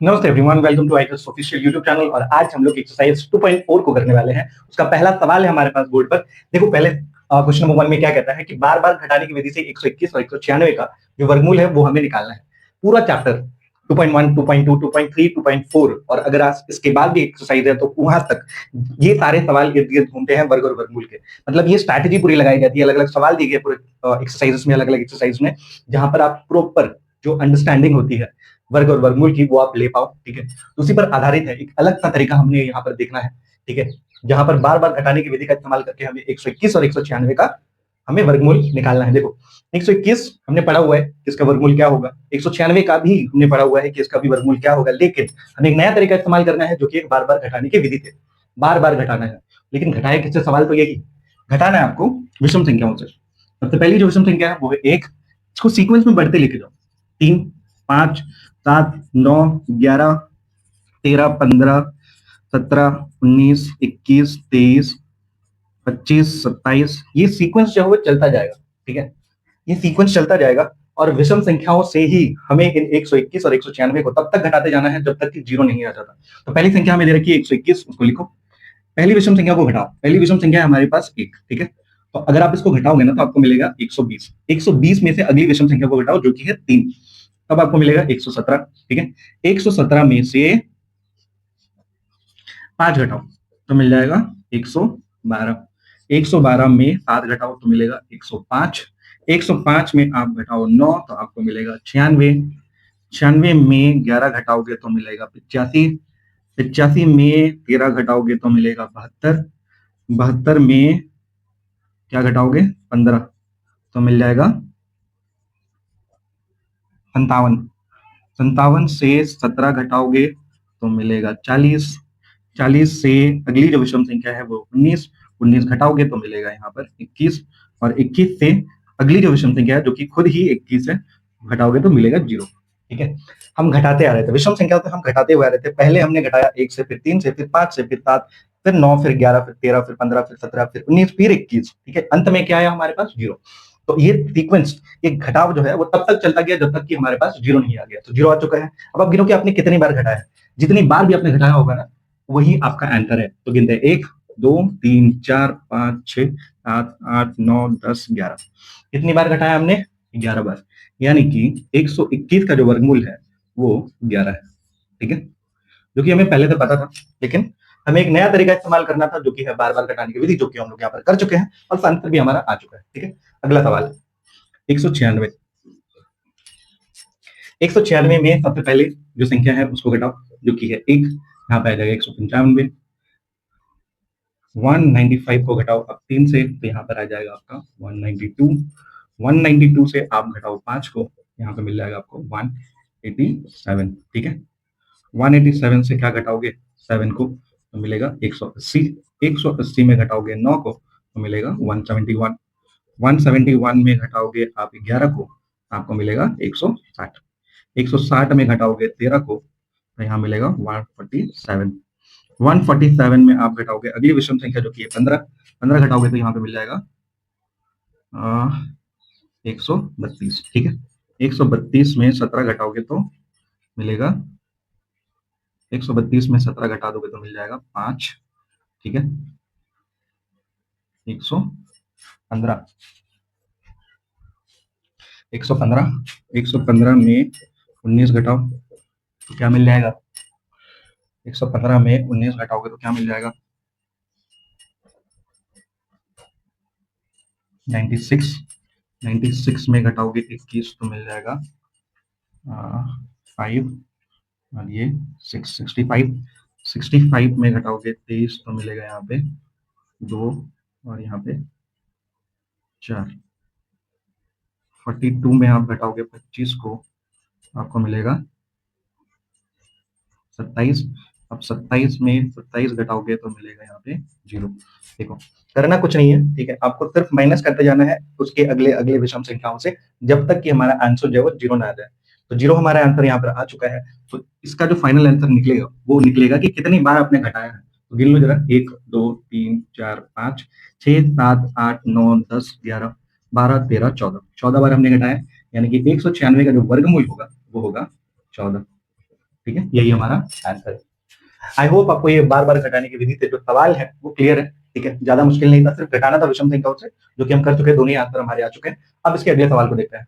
नमस्ते everyone, welcome to ITS official YouTube channel. और आज हम लोग एक्सरसाइज 2.4 को करने वाले हैं। उसका पहला सवाल है हमारे पास बोर्ड पर। देखो, पहले क्वेश्चन नंबर 1 में क्या कहता है कि बार बार घटाने की विधि से 121 और 196 का जो वर्गमूल है वो हमें निकालना है। पूरा चैप्टर 2.1, 2.2, 2.3, 2.4 और अगर आज इसके बाद भी एक्सरसाइज है तो वहां तक ये सारे सवाल इर्द गिर्द घूमते हैं वर्ग और वर्गमूल के। मतलब ये स्ट्रैटेजी पूरी लगाई जाती है, अलग अलग सवाल दिए गए पूरे एक्सरसाइजेस में, अलग अलग एक्सरसाइज में, जहां पर आप प्रॉपर जो अंडरस्टैंडिंग होती है वर्ग और वर्गमूल की वो आप ले पाओ। ठीक है, तो उसी पर आधारित है। एक अलग सा तरीका हमने यहाँ पर देखना है। ठीक है, जहां पर बार बार घटाने की विधि का इस्तेमाल करके हमें 121 और 196 का हमें वर्गमूल निकालना है। देखो, 121 हमने पढ़ा हुआ है कि इसका वर्गमूल क्या होगा, 196 का भी हमने पढ़ा हुआ है कि इसका भी वर्गमूल क्या होगा, लेकिन हमें एक नया तरीका इस्तेमाल करना है जो कि एक बार बार घटाने की विधि थे। बार बार घटाना है, लेकिन घटाए किससे? सवाल तो यही, घटाना है आपको विषम संख्याओं से। सबसे पहली जो विषम संख्या है वो है 1। इसको सीक्वेंस में बढ़ते लेके जाओ। 3, 5, 7, 9, 11, 13, 15, 17, 19, 21, 23, 25, 27, ये सीक्वेंस जो है वो चलता जाएगा। ठीक है, ये सीक्वेंस चलता जाएगा और विषम संख्याओं से ही हमें इन 121 और 196 को तब तक घटाते जाना है जब तक कि जीरो नहीं आ जाता। तो पहली संख्या हमें दे रखी है 121, उसको लिखो। पहली विषम संख्या को घटाओ। पहली विषम संख्या है हमारे पास 1। ठीक है, तो अगर आप इसको घटाओगे ना तो आपको मिलेगा 120। 120 में से अगली विषम संख्या को घटाओ जो कि है 3, तब आपको मिलेगा 117। ठीक है, 117 में से 5 घटाओ तो मिल जाएगा 112। 112 में 7 घटाओ तो मिलेगा 105। 105 में आप घटाओ 9 तो आपको मिलेगा 96। 96 में 11 घटाओगे तो मिलेगा 85। 85 में 13 घटाओगे तो मिलेगा 72। 72 में क्या घटाओगे? 15 तो मिल जाएगा 57। 57 से 17 घटाओगे तो मिलेगा 40। 40 से अगली जो विषम संख्या है वो 19। 19 घटाओगे तो मिलेगा यहाँ पर 21। और 21 से अगली जो विषम संख्या है जो कि खुद ही 21 है, घटाओगे तो मिलेगा 0। ठीक है, हम घटाते आ रहे थे विषम संख्या, तो हम घटाते हुए आ रहे थे। पहले हमने घटाया 1 से, फिर 3 से, फिर 5 से, फिर 7, फिर 9, फिर 11, फिर 13, फिर 15, फिर 17, फिर 19, फिर 21। ठीक है, अंत में क्या आया हमारे पास? 0। तो ये सीक्वेंस, ये घटाव जो है वो तब तक चलता गया जब तक कि हमारे पास 0 नहीं आ गया। तो 0 आ चुका है। अब आप गिनो कि आपने कितनी बार घटाया है। जितनी बार भी आपने घटाया होगा ना, वही आपका आंसर है। तो गिनते हैं 1, 2, 3, 4, 5, 6, 7, 8, 9, 10, 11। कितनी बार घटाया हमने? 11 बार। यानी कि 121 का जो वर्गमूल है वो 11 है। ठीक है, जो कि हमें पहले से पता था, लेकिन हमें एक नया तरीका इस्तेमाल करना था जो कि है बार बार घटाने की विधि, जो कि हम लोग यहाँ पर कर चुके हैं और आंसर भी हमारा आ चुका है। ठीक है, अगला सवाल है 196। 196 में सबसे पहले जो संख्या है उसको घटाओ जो कि है 1। यहाँ पे आ जाएगा 195। 195 को घटाओ अब 3 से तो यहाँ पर आ जाएगा आपका 192। 192 से आप घटाओ 5 को, यहाँ पे मिल जाएगा आपको 187। ठीक है, 187 से क्या घटाओगे? 7 को तो मिलेगा 180। 180 में घटाओगे 9 को तो मिलेगा 171। 171 में घटाओगे आप 11 को, आपको मिलेगा 160। 160 में घटाओगे 13 को तो यहाँ मिलेगा 147। 147 में आप घटाओगे अगली विषम संख्या जो कि है 15। 15 घटाओगे तो यहाँ पे मिल जाएगा 132। ठीक है, 132 में 17 घटाओगे तो मिलेगा 132 में 17 घटा दोगे तो मिल जाएगा 5। ठीक है, 115। 115। 115 में 19 घटाओ तो क्या मिल जाएगा? 115 में 19 घटाओगे तो क्या मिल जाएगा? 96। 96 में घटाओगे 21 तो मिल जाएगा 5 और ये 65। 65 में घटाओगे 23 तो मिलेगा यहाँ पे 2 और यहाँ पे 4। 42 में आप घटाओगे 25 को, आपको मिलेगा 27। अब 27 में 27 घटाओगे तो मिलेगा यहाँ पे 0। देखो, करना कुछ नहीं है। ठीक है, आपको सिर्फ माइनस करते जाना है उसके अगले अगले विषम संख्याओं से जब तक कि हमारा आंसर जो है वो 0 ना आ जाए। तो 0 हमारा आंसर यहाँ पर आ चुका है। तो इसका जो फाइनल आंसर निकलेगा वो निकलेगा कि कितनी बार आपने घटाया है। तो गिन लो जरा, 1, 2, 3, 4, 5, 6, 7, 8, 9, 10, 11, 12, 13, 14। 14 बार हमने घटाया, यानी कि 196 का जो वर्गमूल होगा वो होगा 14। ठीक है, यही हमारा आंसर है। आई होप आपको ये बार बार घटाने की विधि से जो सवाल है वो क्लियर है। ठीक है, ज्यादा मुश्किल नहीं था, सिर्फ घटाना था विषम संख्याओं से, जो कि हम कर चुके हैं, दोनों ही आंसर हमारे आ चुके हैं। अब इसके अगले सवाल को देखते हैं।